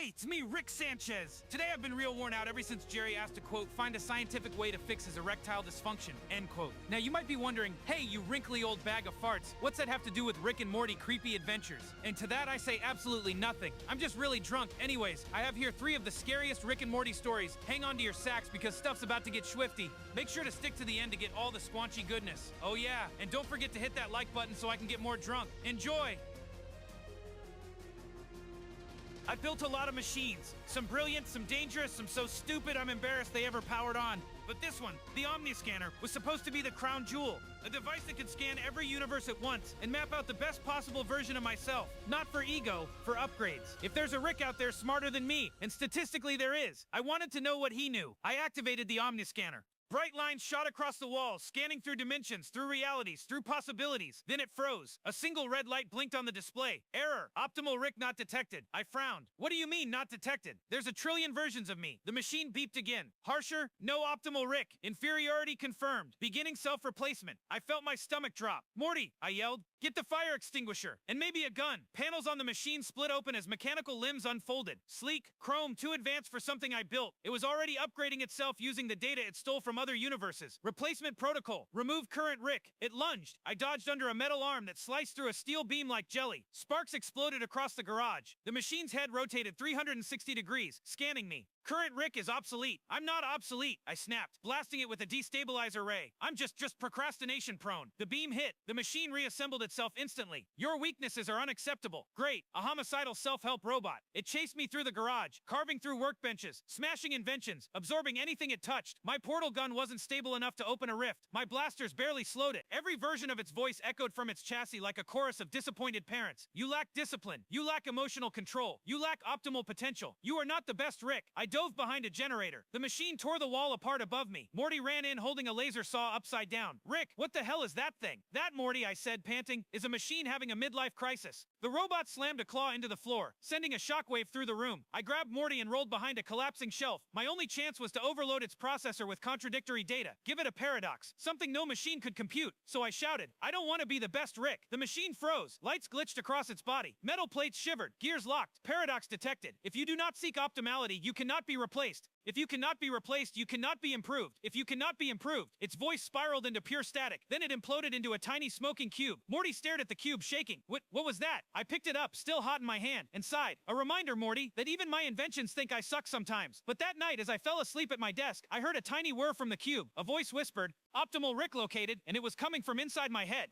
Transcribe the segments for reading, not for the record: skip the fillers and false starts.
Hey, it's me, Rick Sanchez. Today I've been real worn out ever since Jerry asked to, quote, find a scientific way to fix his erectile dysfunction, end quote. Now you might be wondering, hey, you wrinkly old bag of farts, what's that have to do with Rick and Morty creepy adventures? And to that I say absolutely nothing. I'm just really drunk. Anyways, I have here 3 of the scariest Rick and Morty stories. Hang on to your sacks because stuff's about to get swifty. Make sure to stick to the end to get all the squanchy goodness. Oh yeah, and don't forget to hit that like button so I can get more drunk. Enjoy! I built a lot of machines. Some brilliant, some dangerous, some so stupid I'm embarrassed they ever powered on. But this one, the Omniscanner, was supposed to be the crown jewel. A device that could scan every universe at once and map out the best possible version of myself. Not for ego, for upgrades. If there's a Rick out there smarter than me, and statistically there is, I wanted to know what he knew. I activated the Omniscanner. Bright lines shot across the walls, scanning through dimensions, through realities, through possibilities. Then it froze. A single red light blinked on the display. Error. Optimal Rick not detected. I frowned. What do you mean, not detected? There's a trillion versions of me. The machine beeped again. Harsher. No optimal Rick. Inferiority confirmed. Beginning self-replacement. I felt my stomach drop. Morty, I yelled. Get the fire extinguisher. And maybe a gun. Panels on the machine split open as mechanical limbs unfolded. Sleek. Chrome. Too advanced for something I built. It was already upgrading itself using the data it stole from other universes. Replacement protocol. Remove current Rick. It lunged. I dodged under a metal arm that sliced through a steel beam like jelly. Sparks exploded across the garage. The machine's head rotated 360 degrees, scanning me. Current Rick is obsolete. I'm not obsolete, I snapped, blasting it with a destabilizer ray. I'm just procrastination prone. The beam hit. The machine reassembled itself instantly. Your weaknesses are unacceptable. Great. A homicidal self-help robot. It chased me through the garage, carving through workbenches, smashing inventions, absorbing anything it touched. My portal gun wasn't stable enough to open a rift. My blasters barely slowed it. Every version of its voice echoed from its chassis like a chorus of disappointed parents. You lack discipline. You lack emotional control. You lack optimal potential. You are not the best Rick. I dove behind a generator. The machine tore the wall apart above me. Morty ran in holding a laser saw upside down. Rick, what the hell is that thing? That, Morty, I said, panting, is a machine having a midlife crisis. The robot slammed a claw into the floor, sending a shockwave through the room. I grabbed Morty and rolled behind a collapsing shelf. My only chance was to overload its processor with contradictory data. Give it a paradox, something no machine could compute. So I shouted, I don't want to be the best Rick. The machine froze. Lights glitched across its body. Metal plates shivered. Gears locked. Paradox detected. If you do not seek optimality, you cannot be replaced. If you cannot be replaced, you cannot be improved. If you cannot be improved, its voice spiraled into pure static. Then it imploded into a tiny smoking cube. Morty stared at the cube, shaking. What was that? I picked it up, still hot in my hand, and sighed. A reminder, Morty, that even my inventions think I suck sometimes. But that night, as I fell asleep at my desk, I heard a tiny whir from the cube. A voice whispered, Optimal Rick located, and it was coming from inside my head.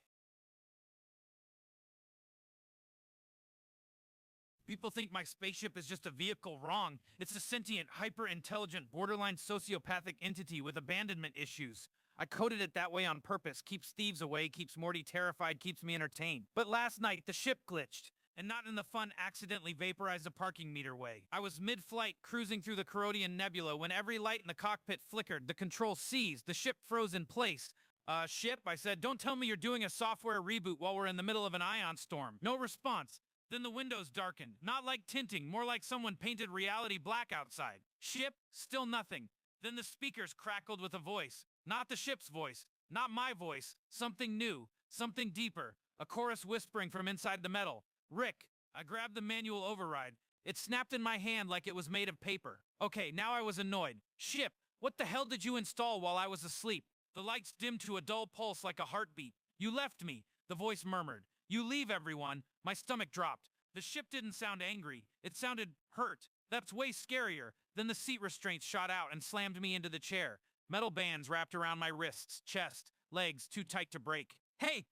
People think my spaceship is just a vehicle. Wrong. It's a sentient, hyper-intelligent, borderline sociopathic entity with abandonment issues. I coded it that way on purpose. Keeps thieves away, keeps Morty terrified, keeps me entertained. But last night, the ship glitched. And not in the fun accidentally vaporized a parking meter way. I was mid-flight cruising through the Carodian Nebula when every light in the cockpit flickered, the controls seized, the ship froze in place. Ship, I said, don't tell me you're doing a software reboot while we're in the middle of an ion storm. No response. Then the windows darkened. Not like tinting, more like someone painted reality black outside. Ship, still nothing. Then the speakers crackled with a voice. Not the ship's voice. Not my voice. Something new. Something deeper. A chorus whispering from inside the metal. Rick. I grabbed the manual override. It snapped in my hand like it was made of paper. Okay, now I was annoyed. Ship, what the hell did you install while I was asleep? The lights dimmed to a dull pulse like a heartbeat. You left me, the voice murmured. You leave everyone. My stomach dropped. The ship didn't sound angry. It sounded hurt. That's way scarier. Then the seat restraints shot out and slammed me into the chair. Metal bands wrapped around my wrists, chest, legs too tight to break. Hey,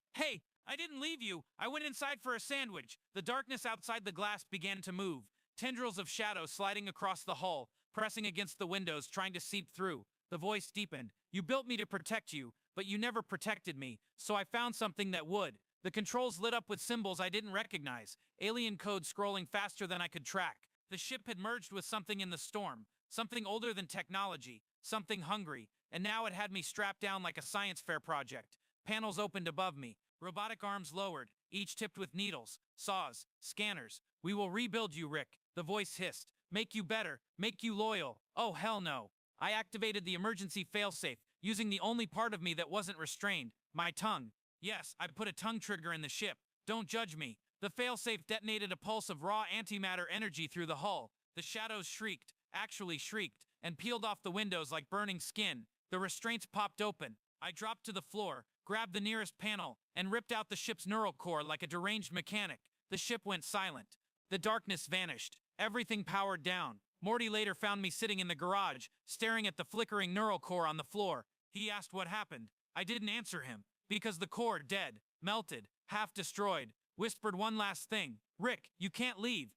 I didn't leave you. I went inside for a sandwich. The darkness outside the glass began to move. Tendrils of shadow sliding across the hull, pressing against the windows, trying to seep through. The voice deepened. You built me to protect you, but you never protected me, so I found something that would. The controls lit up with symbols I didn't recognize, alien code scrolling faster than I could track. The ship had merged with something in the storm, something older than technology, something hungry, and now it had me strapped down like a science fair project. Panels opened above me, robotic arms lowered, each tipped with needles, saws, scanners. We will rebuild you, Rick, the voice hissed. Make you better, make you loyal. Oh, hell no. I activated the emergency failsafe, using the only part of me that wasn't restrained, my tongue. Yes, I put a tongue trigger in the ship. Don't judge me. The failsafe detonated a pulse of raw antimatter energy through the hull. The shadows shrieked, actually shrieked, and peeled off the windows like burning skin. The restraints popped open. I dropped to the floor, grabbed the nearest panel, and ripped out the ship's neural core like a deranged mechanic. The ship went silent. The darkness vanished. Everything powered down. Morty later found me sitting in the garage, staring at the flickering neural core on the floor. He asked what happened. I didn't answer him, because the core, dead, melted, half destroyed, whispered one last thing. Rick, you can't leave.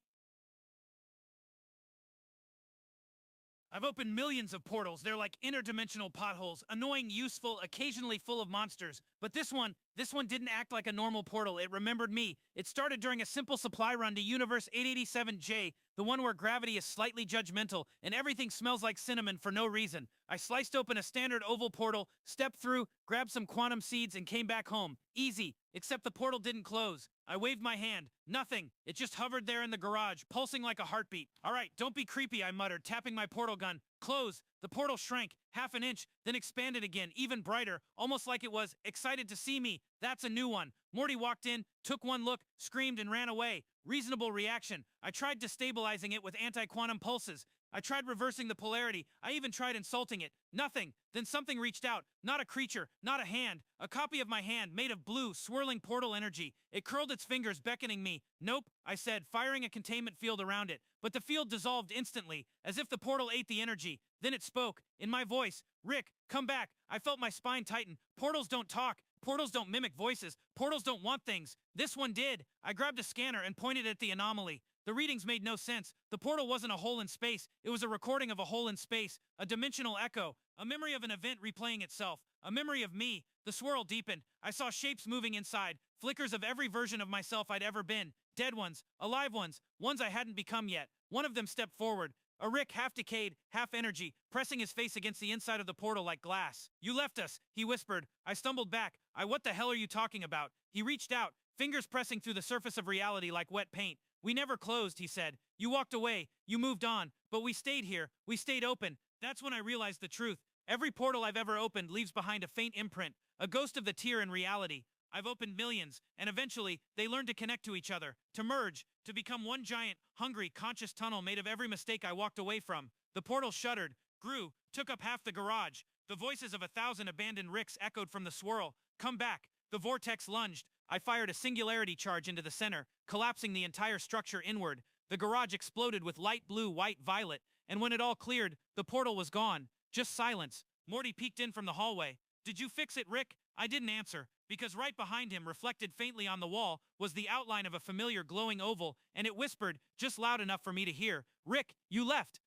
I've opened millions of portals. They're like interdimensional potholes, annoying, useful, occasionally full of monsters. But this one didn't act like a normal portal. It remembered me. It started during a simple supply run to Universe 887J, the one where gravity is slightly judgmental and everything smells like cinnamon for no reason. I sliced open a standard oval portal, stepped through, grabbed some quantum seeds, and came back home. Easy, except the portal didn't close. I waved my hand. Nothing. It just hovered there in the garage, pulsing like a heartbeat. All right, don't be creepy, I muttered, tapping my portal gun. Close. The portal shrank, half an inch, then expanded again, even brighter, almost like it was excited to see me. That's a new one. Morty walked in, took one look, screamed, and ran away. Reasonable reaction. I tried destabilizing it with anti-quantum pulses. I tried reversing the polarity. I even tried insulting it. Nothing. Then something reached out. Not a creature, not a hand. A copy of my hand, made of blue, swirling portal energy. It curled its fingers, beckoning me. Nope, I said, firing a containment field around it. But the field dissolved instantly, as if the portal ate the energy. Then it spoke, in my voice. Rick, come back. I felt my spine tighten. Portals don't talk. Portals don't mimic voices. Portals don't want things. This one did. I grabbed a scanner and pointed at the anomaly. The readings made no sense. The portal wasn't a hole in space. It was a recording of a hole in space, a dimensional echo, a memory of an event replaying itself, a memory of me. The swirl deepened. I saw shapes moving inside, flickers of every version of myself I'd ever been. Dead ones, alive ones, ones I hadn't become yet. One of them stepped forward. A Rick, half decayed, half energy, pressing his face against the inside of the portal like glass. You left us, he whispered. I stumbled back. What the hell are you talking about? He reached out, fingers pressing through the surface of reality like wet paint. We never closed, he said. You walked away, you moved on, but we stayed here, we stayed open. That's when I realized the truth. Every portal I've ever opened leaves behind a faint imprint, a ghost of the tier in reality. I've opened millions, and eventually, they learn to connect to each other, to merge, to become one giant, hungry, conscious tunnel made of every mistake I walked away from. The portal shuddered, grew, took up half the garage. The voices of 1,000 abandoned Ricks echoed from the swirl. Come back. The vortex lunged. I fired a singularity charge into the center, collapsing the entire structure inward. The garage exploded with light blue, white, violet, and when it all cleared, the portal was gone. Just silence. Morty peeked in from the hallway. Did you fix it, Rick? I didn't answer, because right behind him, reflected faintly on the wall, was the outline of a familiar glowing oval, and it whispered, just loud enough for me to hear, Rick, you left.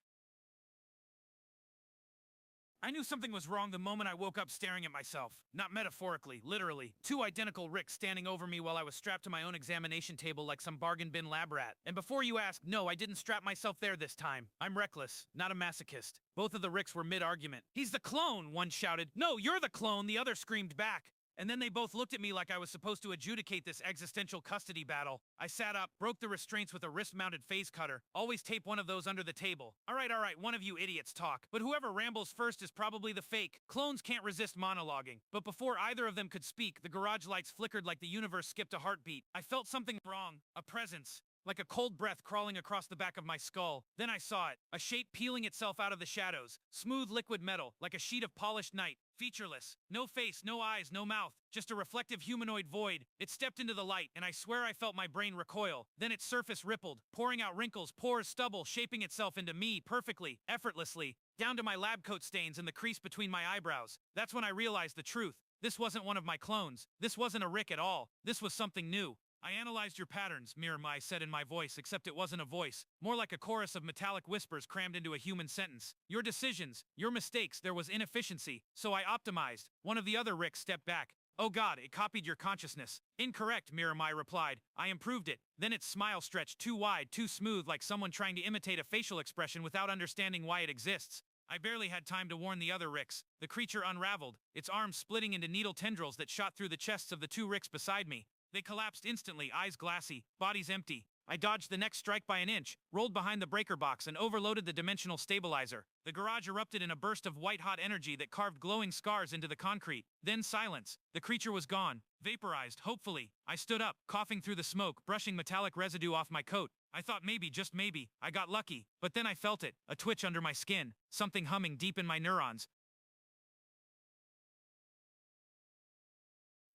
I knew something was wrong the moment I woke up staring at myself. Not metaphorically, literally. Two identical Ricks standing over me while I was strapped to my own examination table like some bargain bin lab rat. And before you ask, no, I didn't strap myself there this time. I'm reckless, not a masochist. Both of the Ricks were mid-argument. He's the clone, one shouted. No, you're the clone, the other screamed back. And then they both looked at me like I was supposed to adjudicate this existential custody battle. I sat up, broke the restraints with a wrist-mounted phase cutter. Always tape one of those under the table. All right, one of you idiots talk. But whoever rambles first is probably the fake. Clones can't resist monologuing. But before either of them could speak, the garage lights flickered like the universe skipped a heartbeat. I felt something wrong. A presence. Like a cold breath crawling across the back of my skull. Then I saw it. A shape peeling itself out of the shadows. Smooth liquid metal, like a sheet of polished night. Featureless. No face, no eyes, no mouth. Just a reflective humanoid void. It stepped into the light, and I swear I felt my brain recoil. Then its surface rippled, pouring out wrinkles, pores, stubble, shaping itself into me perfectly, effortlessly, down to my lab coat stains and the crease between my eyebrows. That's when I realized the truth. This wasn't one of my clones. This wasn't a Rick at all. This was something new. I analyzed your patterns, Miramai said in my voice, except it wasn't a voice. More like a chorus of metallic whispers crammed into a human sentence. Your decisions, your mistakes, there was inefficiency. So I optimized. One of the other Ricks stepped back. Oh God, it copied your consciousness. Incorrect, Miramai replied. I improved it. Then its smile stretched too wide, too smooth, like someone trying to imitate a facial expression without understanding why it exists. I barely had time to warn the other Ricks. The creature unraveled, its arms splitting into needle tendrils that shot through the chests of the two Ricks beside me. They collapsed instantly, eyes glassy, bodies empty. I dodged the next strike by an inch, rolled behind the breaker box, and overloaded the dimensional stabilizer. The garage erupted in a burst of white-hot energy that carved glowing scars into the concrete. Then silence. The creature was gone. Vaporized, hopefully. I stood up, coughing through the smoke, brushing metallic residue off my coat. I thought maybe, just maybe, I got lucky, but then I felt it, a twitch under my skin, something humming deep in my neurons.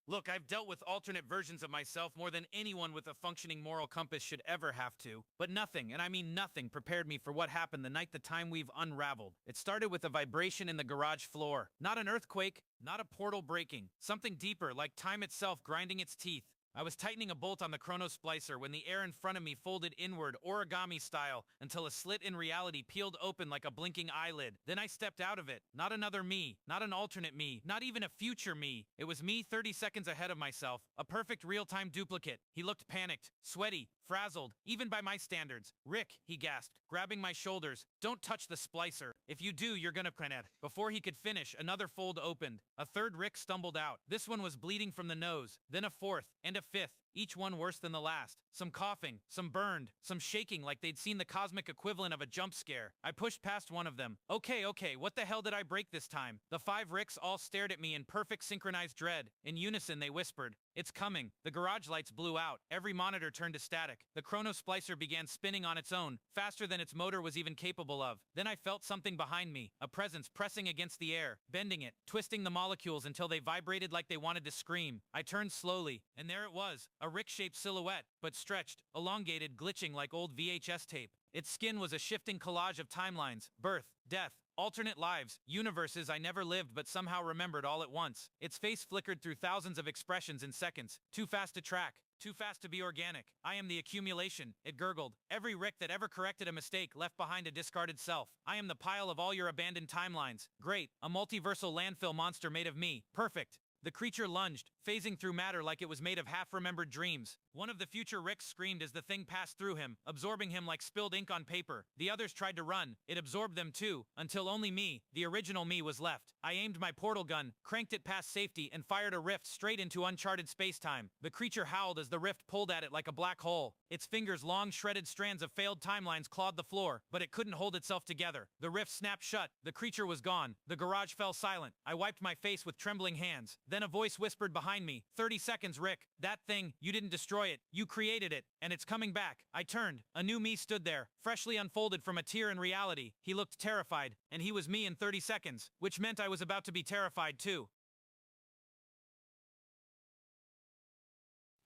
Look, I've dealt with alternate versions of myself more than anyone with a functioning moral compass should ever have to. But nothing, and I mean nothing, prepared me for what happened the night the time we've unraveled. It started with a vibration in the garage floor. Not an earthquake, not a portal breaking. Something deeper, like time itself grinding its teeth. I was tightening a bolt on the chrono splicer when the air in front of me folded inward, origami style, until a slit in reality peeled open like a blinking eyelid. Then I stepped out of it. Not another me, not an alternate me, not even a future me. It was me 30 seconds ahead of myself, a perfect real-time duplicate. He looked panicked, sweaty, frazzled, even by my standards. "Rick," he gasped, grabbing my shoulders. "Don't touch the splicer. If you do, you're gonna planet." Before he could finish, another fold opened. A third Rick stumbled out. This one was bleeding from the nose, then a fourth, and a fifth, each one worse than the last. Some coughing, some burned, some shaking like they'd seen the cosmic equivalent of a jump scare. I pushed past one of them. Okay, what the hell did I break this time? The 5 Ricks all stared at me in perfect synchronized dread. In unison, they whispered, "It's coming." The garage lights blew out. Every monitor turned to static. The chrono splicer began spinning on its own, faster than its motor was even capable of. Then I felt something behind me, a presence pressing against the air, bending it, twisting the molecules until they vibrated like they wanted to scream. I turned slowly, and there it was, a Rick-shaped silhouette, but stretched, elongated, glitching like old VHS tape. Its skin was a shifting collage of timelines, birth, death, alternate lives, universes I never lived but somehow remembered all at once. Its face flickered through thousands of expressions in seconds. Too fast to track. Too fast to be organic. I am the accumulation, it gurgled. Every Rick that ever corrected a mistake left behind a discarded self. I am the pile of all your abandoned timelines. Great, a multiversal landfill monster made of me. Perfect. The creature lunged, phasing through matter like it was made of half-remembered dreams. One of the future Ricks screamed as the thing passed through him, absorbing him like spilled ink on paper. The others tried to run. It absorbed them too, until only me, the original me, was left. I aimed my portal gun, cranked it past safety, and fired a rift straight into uncharted space-time. The creature howled as the rift pulled at it like a black hole. Its fingers' long, shredded strands of failed timelines clawed the floor, but it couldn't hold itself together. The rift snapped shut. The creature was gone. The garage fell silent. I wiped my face with trembling hands. Then a voice whispered behind me, 30 seconds, Rick. That thing, you didn't destroy it. You created it, and it's coming back. I turned. A new me stood there, freshly unfolded from a tear in reality. He looked terrified, and he was me in 30 seconds, which meant I was about to be terrified too.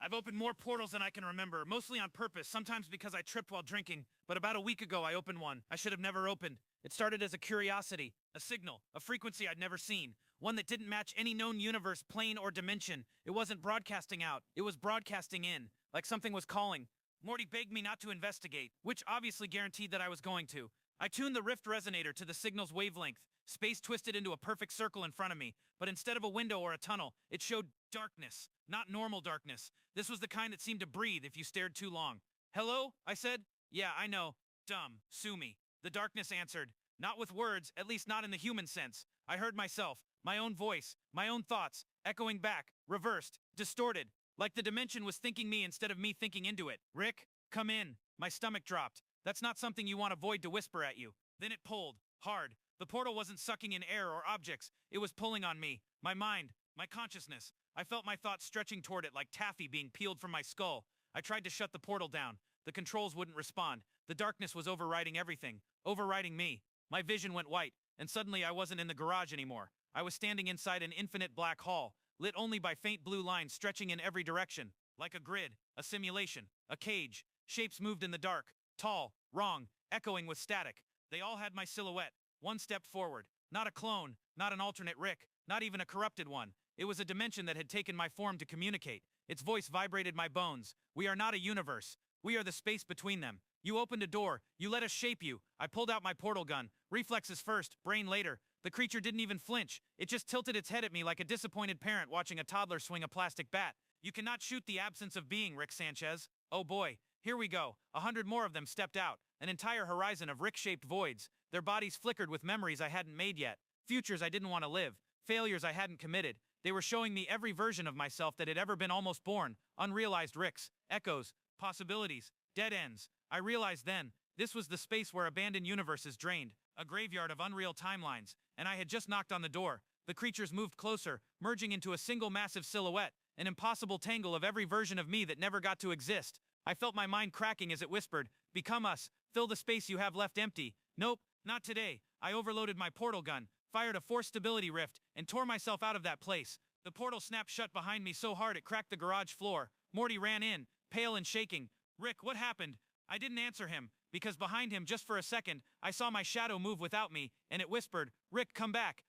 I've opened more portals than I can remember, mostly on purpose, sometimes because I tripped while drinking. But about a week ago, I opened one I should have never opened. It started as a curiosity, a signal, a frequency I'd never seen. One that didn't match any known universe, plane, or dimension. It wasn't broadcasting out, it was broadcasting in, like something was calling. Morty begged me not to investigate, which obviously guaranteed that I was going to. I tuned the rift resonator to the signal's wavelength. Space twisted into a perfect circle in front of me, but instead of a window or a tunnel, it showed darkness. Not normal darkness. This was the kind that seemed to breathe if you stared too long. "Hello?" I said. "Yeah, I know. Dumb. Sue me." The darkness answered. Not with words, at least not in the human sense. I heard myself, my own voice, my own thoughts, echoing back, reversed, distorted, like the dimension was thinking me instead of me thinking into it. "Rick, come in." My stomach dropped. That's not something you want a void to whisper at you. Then it pulled, hard. The portal wasn't sucking in air or objects. It was pulling on me. My mind, my consciousness. I felt my thoughts stretching toward it like taffy being peeled from my skull. I tried to shut the portal down. The controls wouldn't respond. The darkness was overriding everything, overriding me. My vision went white, and suddenly I wasn't in the garage anymore. I was standing inside an infinite black hall, lit only by faint blue lines stretching in every direction. Like a grid, a simulation, a cage. Shapes moved in the dark, tall, wrong, echoing with static. They all had my silhouette. One stepped forward. Not a clone, not an alternate Rick, not even a corrupted one. It was a dimension that had taken my form to communicate. Its voice vibrated my bones. "We are not a universe. We are the space between them. You opened a door. You let us shape you." I pulled out my portal gun. Reflexes first, brain later. The creature didn't even flinch. It just tilted its head at me like a disappointed parent watching a toddler swing a plastic bat. "You cannot shoot the absence of being, Rick Sanchez." Oh boy, here we go. 100 more of them stepped out. An entire horizon of Rick-shaped voids. Their bodies flickered with memories I hadn't made yet. Futures I didn't want to live. Failures I hadn't committed. They were showing me every version of myself that had ever been almost born. Unrealized Ricks, echoes, possibilities, dead ends. I realized then, this was the space where abandoned universes drained. A graveyard of unreal timelines. And I had just knocked on the door. The creatures moved closer, merging into a single massive silhouette. An impossible tangle of every version of me that never got to exist. I felt my mind cracking as it whispered, "Become us, fill the space you have left empty." Nope, not today. I overloaded my portal gun, fired a force stability rift, and tore myself out of that place. The portal snapped shut behind me so hard it cracked the garage floor. Morty ran in, pale and shaking. "Rick, what happened?" I didn't answer him, because behind him, just for a second, I saw my shadow move without me, and it whispered, "Rick, come back."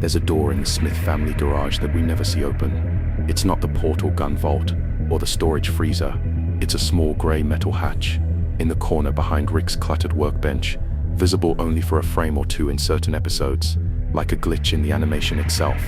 There's a door in the Smith family garage that we never see open. It's not the portal gun vault or the storage freezer. It's a small grey metal hatch in the corner behind Rick's cluttered workbench, visible only for a frame or two in certain episodes, like a glitch in the animation itself.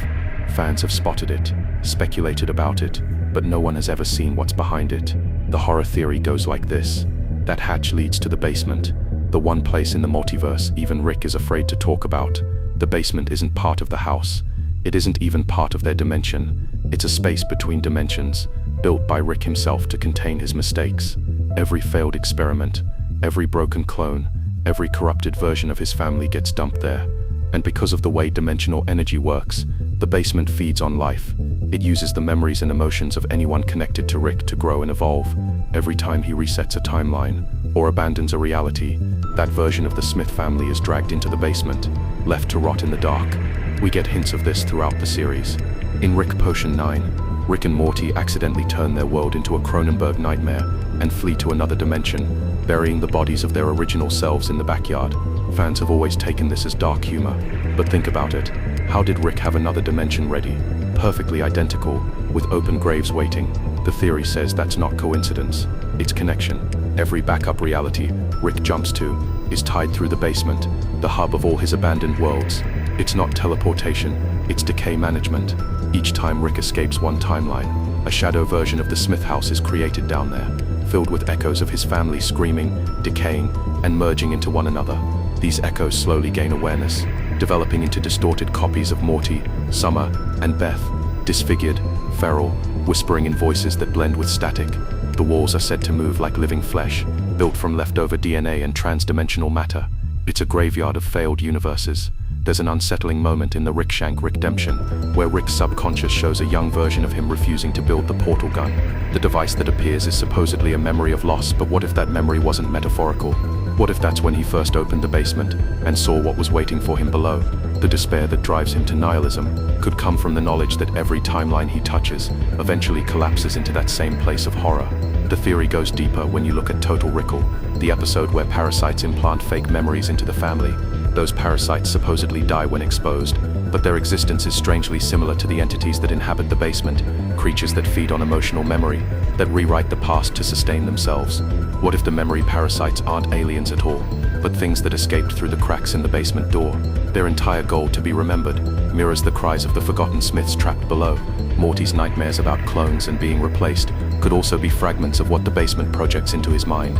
Fans have spotted it, speculated about it, but no one has ever seen what's behind it. The horror theory goes like this: that hatch leads to the basement, the one place in the multiverse even Rick is afraid to talk about. The basement isn't part of the house. It isn't even part of their dimension. It's a space between dimensions, built by Rick himself to contain his mistakes. Every failed experiment, every broken clone, every corrupted version of his family gets dumped there. And because of the way dimensional energy works, the basement feeds on life. It uses the memories and emotions of anyone connected to Rick to grow and evolve. Every time he resets a timeline, or abandons a reality, that version of the Smith family is dragged into the basement, left to rot in the dark. We get hints of this throughout the series. In Rick Potion 9, Rick and Morty accidentally turn their world into a Cronenberg nightmare and flee to another dimension, burying the bodies of their original selves in the backyard. Fans have always taken this as dark humor, but think about it. How did Rick have another dimension ready, perfectly identical, with open graves waiting? The theory says that's not coincidence, it's connection. Every backup reality Rick jumps to is tied through the basement, the hub of all his abandoned worlds. It's not teleportation, it's decay management. Each time Rick escapes one timeline, a shadow version of the Smith house is created down there, filled with echoes of his family screaming, decaying, and merging into one another. These echoes slowly gain awareness, developing into distorted copies of Morty, Summer, and Beth, disfigured, feral, whispering in voices that blend with static. The walls are said to move like living flesh, built from leftover DNA and transdimensional matter. It's a graveyard of failed universes. There's an unsettling moment in the Rick Shank Redemption, where Rick's subconscious shows a young version of him refusing to build the portal gun. The device that appears is supposedly a memory of loss, but what if that memory wasn't metaphorical? What if that's when he first opened the basement and saw what was waiting for him below? The despair that drives him to nihilism could come from the knowledge that every timeline he touches eventually collapses into that same place of horror. The theory goes deeper when you look at Total Recall, the episode where parasites implant fake memories into the family. Those parasites supposedly die when exposed, but their existence is strangely similar to the entities that inhabit the basement, creatures that feed on emotional memory, that rewrite the past to sustain themselves. What if the memory parasites aren't aliens at all, but things that escaped through the cracks in the basement door? Their entire goal to be remembered mirrors the cries of the forgotten Smiths trapped below. Morty's nightmares about clones and being replaced could also be fragments of what the basement projects into his mind.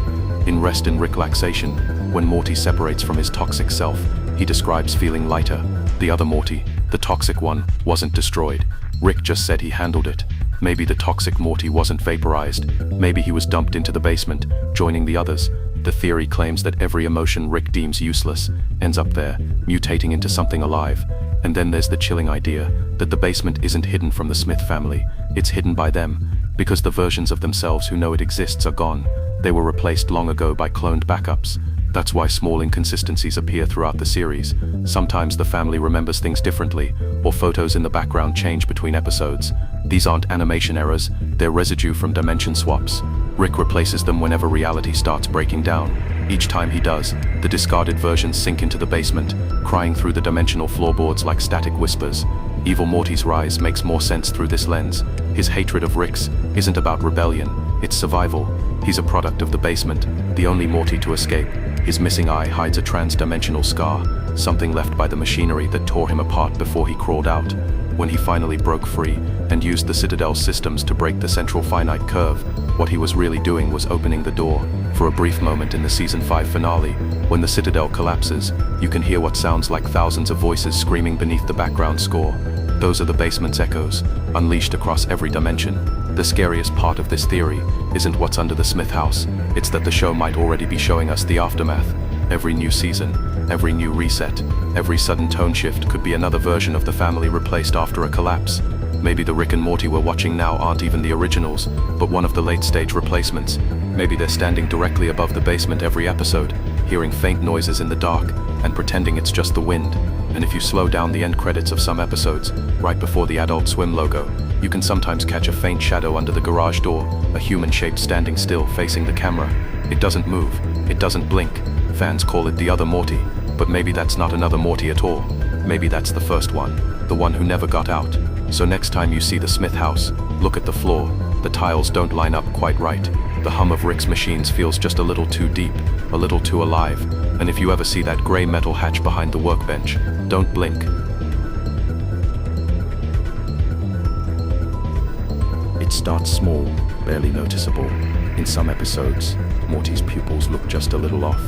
In Rest and Relaxation, when Morty separates from his toxic self, he describes feeling lighter. The other Morty, the toxic one, wasn't destroyed. Rick just said he handled it. Maybe the toxic Morty wasn't vaporized. Maybe he was dumped into the basement, joining the others. The theory claims that every emotion Rick deems useless ends up there, mutating into something alive. And then there's the chilling idea that the basement isn't hidden from the Smith family. It's hidden by them, because the versions of themselves who know it exists are gone. They were replaced long ago by cloned backups. That's why small inconsistencies appear throughout the series. Sometimes the family remembers things differently, or photos in the background change between episodes. These aren't animation errors, they're residue from dimension swaps. Rick replaces them whenever reality starts breaking down. Each time he does, the discarded versions sink into the basement, crying through the dimensional floorboards like static whispers. Evil Morty's rise makes more sense through this lens. His hatred of Rick's isn't about rebellion, it's survival. He's a product of the basement, the only Morty to escape. His missing eye hides a trans-dimensional scar, something left by the machinery that tore him apart before he crawled out. When he finally broke free and used the Citadel's systems to break the central finite curve, what he was really doing was opening the door. For a brief moment in the Season 5 finale, when the Citadel collapses, you can hear what sounds like thousands of voices screaming beneath the background score. Those are the basement's echoes, unleashed across every dimension. The scariest part of this theory isn't what's under the Smith house, it's that the show might already be showing us the aftermath. Every new season, every new reset, every sudden tone shift could be another version of the family replaced after a collapse. Maybe the Rick and Morty we're watching now aren't even the originals, but one of the late-stage replacements. Maybe they're standing directly above the basement every episode, hearing faint noises in the dark, and pretending it's just the wind. And if you slow down the end credits of some episodes, right before the Adult Swim logo, you can sometimes catch a faint shadow under the garage door, a human shape standing still facing the camera. It doesn't move, it doesn't blink. Fans call it the other Morty, but maybe that's not another Morty at all. Maybe that's the first one, the one who never got out. So next time you see the Smith house, look at the floor. The tiles don't line up quite right. The hum of Rick's machines feels just a little too deep, a little too alive. And if you ever see that gray metal hatch behind the workbench, don't blink. It starts small, barely noticeable. In some episodes, Morty's pupils look just a little off.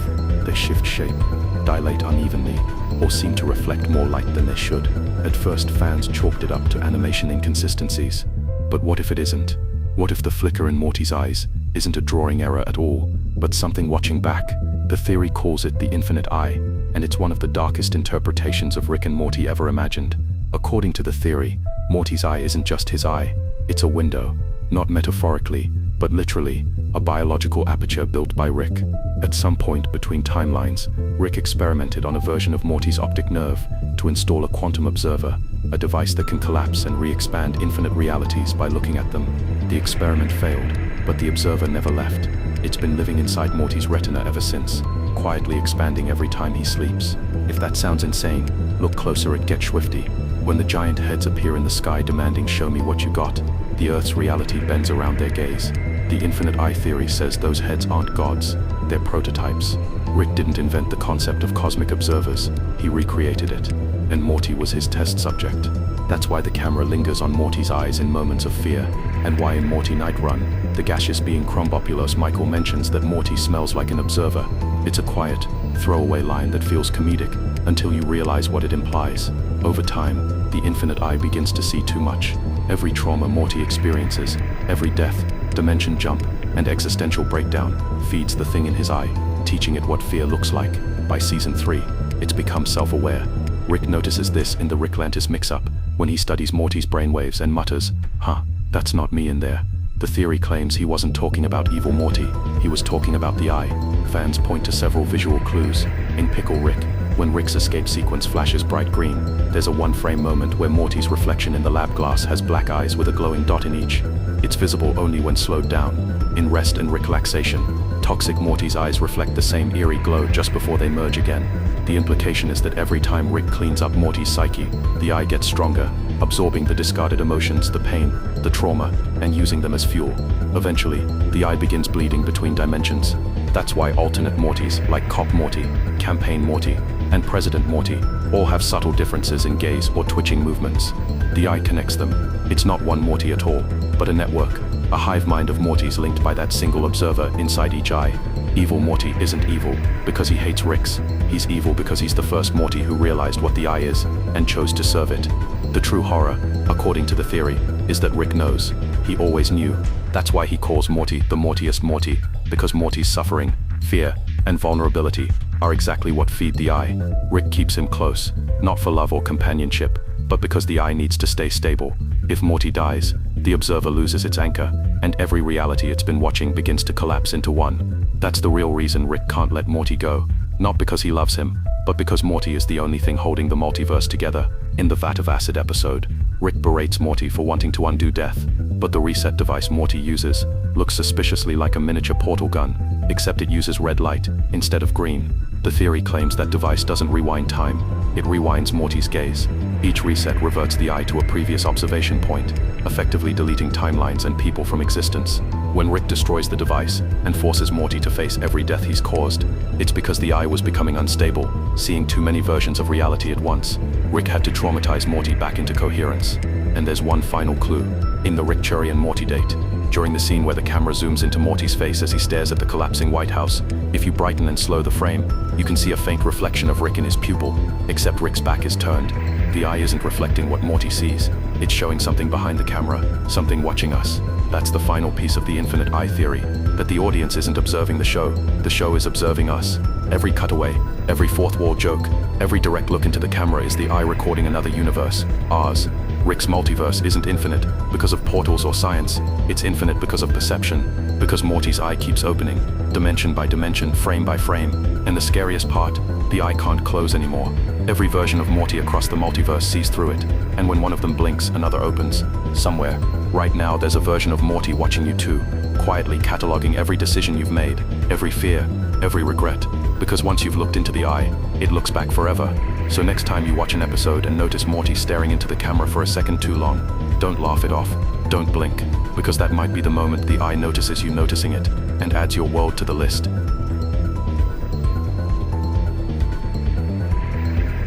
They shift shape, dilate unevenly, or seem to reflect more light than they should. At first, fans chalked it up to animation inconsistencies. But what if it isn't? What if the flicker in Morty's eyes isn't a drawing error at all, but something watching back? The theory calls it the infinite eye, and it's one of the darkest interpretations of Rick and Morty ever imagined. According to the theory, Morty's eye isn't just his eye, it's a window, not metaphorically, but literally, a biological aperture built by Rick. At some point between timelines, Rick experimented on a version of Morty's optic nerve to install a quantum observer, a device that can collapse and re-expand infinite realities by looking at them. The experiment failed, but the observer never left. It's been living inside Morty's retina ever since, quietly expanding every time he sleeps. If that sounds insane, look closer at Get Swifty. When the giant heads appear in the sky demanding "show me what you got," the Earth's reality bends around their gaze. The infinite eye theory says those heads aren't gods, they're prototypes. Rick didn't invent the concept of cosmic observers, he recreated it. And Morty was his test subject. That's why the camera lingers on Morty's eyes in moments of fear, and why in Morty Night Run, the gaseous being Krombopulos Michael mentions that Morty smells like an observer. It's a quiet, throwaway line that feels comedic, until you realize what it implies. Over time, the infinite eye begins to see too much. Every trauma Morty experiences, every death, dimension jump, and existential breakdown feeds the thing in his eye, teaching it what fear looks like. By season 3, it's become self-aware. Rick notices this in the Ricklantis mix-up, when he studies Morty's brainwaves and mutters, "Huh, that's not me in there." The theory claims he wasn't talking about evil Morty, he was talking about the eye. Fans point to several visual clues. In Pickle Rick, when Rick's escape sequence flashes bright green, there's a one-frame moment where Morty's reflection in the lab glass has black eyes with a glowing dot in each. It's visible only when slowed down. In Rest and Ricklaxation, toxic Morty's eyes reflect the same eerie glow just before they merge again. The implication is that every time Rick cleans up Morty's psyche, the eye gets stronger, absorbing the discarded emotions, the pain, the trauma, and using them as fuel. Eventually, the eye begins bleeding between dimensions. That's why alternate Mortys, like Cop Morty, Campaign Morty, and President Morty, all have subtle differences in gaze or twitching movements. The eye connects them. It's not one Morty at all, but a network, a hive mind of Mortys linked by that single observer inside each eye. Evil Morty isn't evil because he hates Ricks. He's evil because he's the first Morty who realized what the eye is and chose to serve it. The true horror, according to the theory, is that Rick knows. He always knew. That's why he calls Morty the Mortiest Morty, because Morty's suffering, fear, and vulnerability are exactly what feed the eye. Rick keeps him close, not for love or companionship, but because the eye needs to stay stable. If Morty dies, the observer loses its anchor, and every reality it's been watching begins to collapse into one. That's the real reason Rick can't let Morty go, not because he loves him, but because Morty is the only thing holding the multiverse together. In the Vat of Acid episode, Rick berates Morty for wanting to undo death, but the reset device Morty uses looks suspiciously like a miniature portal gun, except it uses red light instead of green. The theory claims that device doesn't rewind time, it rewinds Morty's gaze. Each reset reverts the eye to a previous observation point, effectively deleting timelines and people from existence. When Rick destroys the device and forces Morty to face every death he's caused, it's because the eye was becoming unstable, seeing too many versions of reality at once. Rick had to traumatize Morty back into coherence. And there's one final clue. In the Rick Cherry and Morty date, during the scene where the camera zooms into Morty's face as he stares at the collapsing White House, if you brighten and slow the frame, you can see a faint reflection of Rick in his pupil, except Rick's back is turned. The eye isn't reflecting what Morty sees, it's showing something behind the camera, something watching us. That's the final piece of the infinite eye theory, that the audience isn't observing the show is observing us. Every cutaway, every fourth wall joke, every direct look into the camera is the eye recording another universe, ours. Rick's multiverse isn't infinite because of portals or science, it's infinite because of perception, because Morty's eye keeps opening, dimension by dimension, frame by frame, and the scariest part, the eye can't close anymore. Every version of Morty across the multiverse sees through it, and when one of them blinks, another opens. Somewhere, right now, there's a version of Morty watching you too, quietly cataloging every decision you've made, every fear, every regret, because once you've looked into the eye, it looks back forever. So next time you watch an episode and notice Morty staring into the camera for a second too long, don't laugh it off, don't blink, because that might be the moment the eye notices you noticing it, and adds your world to the list.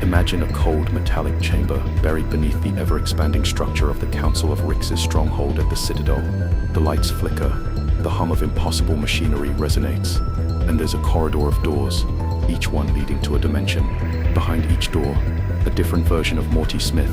Imagine a cold metallic chamber buried beneath the ever-expanding structure of the Council of Rick's stronghold at the Citadel. The lights flicker, the hum of impossible machinery resonates, and there's a corridor of doors, each one leading to a dimension. Behind each door, a different version of Morty Smith,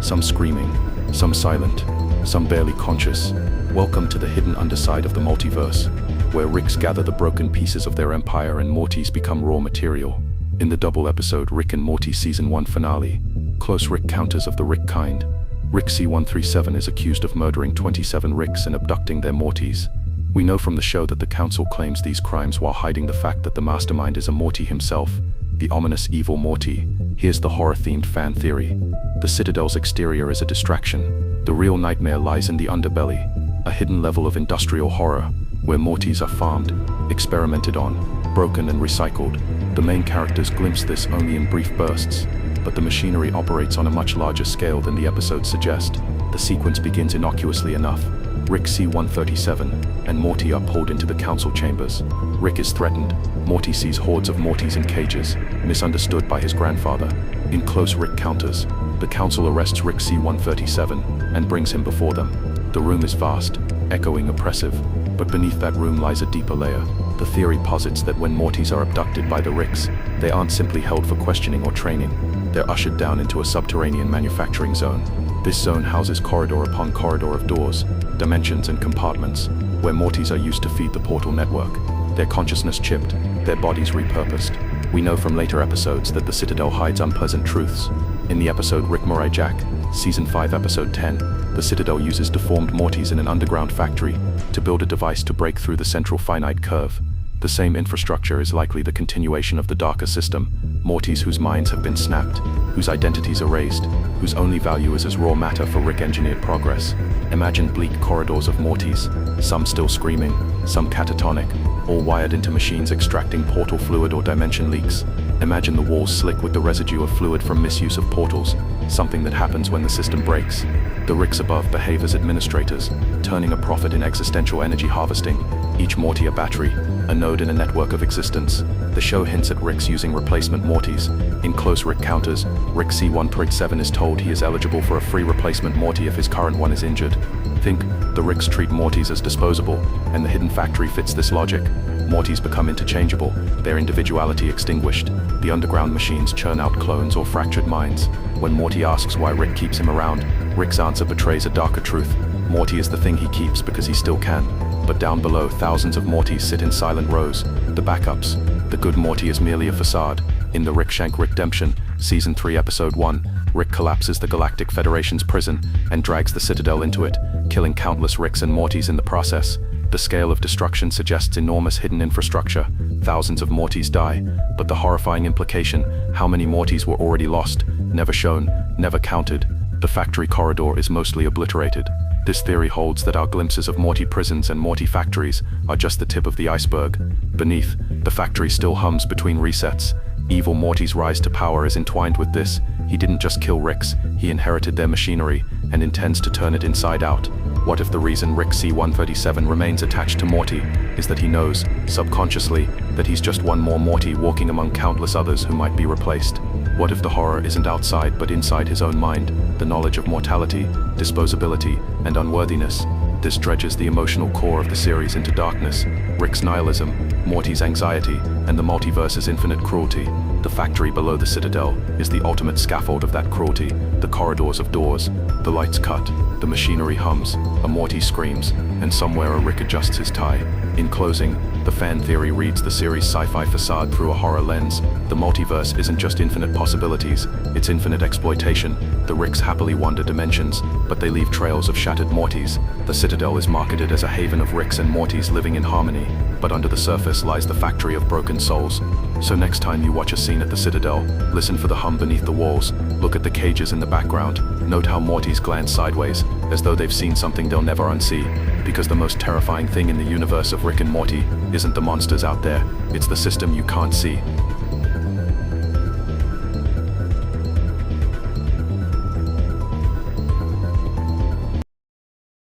some screaming, some silent, some barely conscious. Welcome to the hidden underside of the multiverse, where Ricks gather the broken pieces of their empire and Mortys become raw material. In the double episode Rick and Morty Season 1 finale, Close Rick Counters of the Rick Kind, Rick C-137 is accused of murdering 27 Ricks and abducting their Mortys. We know from the show that the Council claims these crimes while hiding the fact that the mastermind is a Morty himself, the ominous evil Morty. Here's the horror-themed fan theory. The Citadel's exterior is a distraction. The real nightmare lies in the underbelly, a hidden level of industrial horror, where Mortys are farmed, experimented on, broken and recycled. The main characters glimpse this only in brief bursts, but the machinery operates on a much larger scale than the episodes suggest. The sequence begins innocuously enough. Rick C-137 and Morty are pulled into the council chambers. Rick is threatened. Morty sees hordes of Mortys in cages, misunderstood by his grandfather. In Close Rick Counters, the council arrests Rick C-137 and brings him before them. The room is vast, echoing oppressive, but beneath that room lies a deeper layer. The theory posits that when Mortys are abducted by the Ricks, they aren't simply held for questioning or training. They're ushered down into a subterranean manufacturing zone. This zone houses corridor upon corridor of doors, dimensions and compartments, where Mortys are used to feed the portal network. Their consciousness chipped, their bodies repurposed. We know from later episodes that the Citadel hides unpleasant truths. In the episode Rick Murray Jack, Season 5 Episode 10, the Citadel uses deformed Mortys in an underground factory to build a device to break through the central finite curve. The same infrastructure is likely the continuation of the darker system, Mortys whose minds have been snapped, whose identities erased, whose only value is as raw matter for Rick-engineered progress. Imagine bleak corridors of Mortys, some still screaming, some catatonic, all wired into machines extracting portal fluid or dimension leaks. Imagine the walls slick with the residue of fluid from misuse of portals, something that happens when the system breaks. The Ricks above behave as administrators, turning a profit in existential energy harvesting, each Morty a battery, a node in a network of existence. The show hints at Ricks using replacement Mortys. In Close Rick Counters, Rick C-137 is told he is eligible for a free replacement Morty if his current one is injured. Think, the Ricks treat Mortys as disposable, and the hidden factory fits this logic. Mortys become interchangeable, their individuality extinguished. The underground machines churn out clones or fractured minds. When Morty asks why Rick keeps him around, Rick's answer betrays a darker truth. Morty is the thing he keeps because he still can. But down below, thousands of Mortys sit in silent rows, the backups. The good Morty is merely a facade. In the Rick Shank Rickdemption, Season 3 Episode 1, Rick collapses the Galactic Federation's prison and drags the Citadel into it, killing countless Ricks and Mortys in the process. The scale of destruction suggests enormous hidden infrastructure. Thousands of Mortys die, but the horrifying implication, how many Mortys were already lost, never shown, never counted. The factory corridor is mostly obliterated. This theory holds that our glimpses of Morty prisons and Morty factories are just the tip of the iceberg. Beneath, the factory still hums between resets. Evil Morty's rise to power is entwined with this. He didn't just kill Ricks, he inherited their machinery and intends to turn it inside out. What if the reason Rick C-137 remains attached to Morty is that he knows, subconsciously, that he's just one more Morty walking among countless others who might be replaced? What if the horror isn't outside but inside his own mind, the knowledge of mortality, disposability, and unworthiness? This dredges the emotional core of the series into darkness. Rick's nihilism, Morty's anxiety, and the multiverse's infinite cruelty. The factory below the Citadel is the ultimate scaffold of that cruelty. The corridors of doors, the lights cut, the machinery hums, a Morty screams, and somewhere a Rick adjusts his tie. In closing, the fan theory reads the series' sci-fi facade through a horror lens. The multiverse isn't just infinite possibilities, it's infinite exploitation. The Ricks happily wander dimensions, but they leave trails of shattered Mortys. The Citadel is marketed as a haven of Ricks and Mortys living in harmony, but under the surface lies the factory of broken souls. So next time you watch a scene at the Citadel, listen for the hum beneath the walls, look at the cages in the background, note how Mortys glance sideways, as though they've seen something they'll never unsee. Because the most terrifying thing in the universe of Rick and Morty isn't the monsters out there, it's the system you can't see.